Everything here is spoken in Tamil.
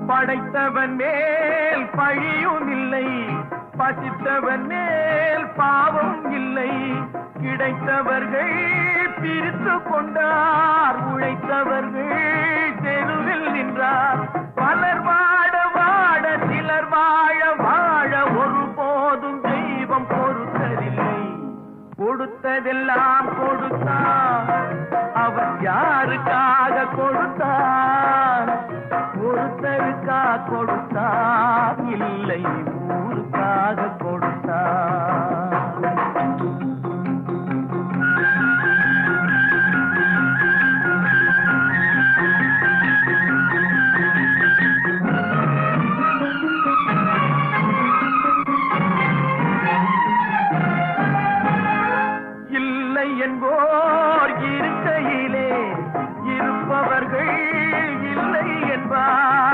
படைத்தவன் மேல் பழியும் இல்லை, பசித்தவன் மேல் பாவம் இல்லை. கிடைத்தவர்கள் பிரித்து கொண்டார், உழைத்தவர்கள் தெருவில் நின்றார். பலர் வாட வாட சிலர் வாழ வாழ ஒருபோதும் தெய்வம் பொறுத்ததில்லை. கொடுத்ததெல்லாம் கொடுத்தார், அவர் யாருக்காக கொடுத்தார்? ஒருத்தருக்காக கொடுத்தார், இல்லை ஊருக்காக கொடுத்தார்.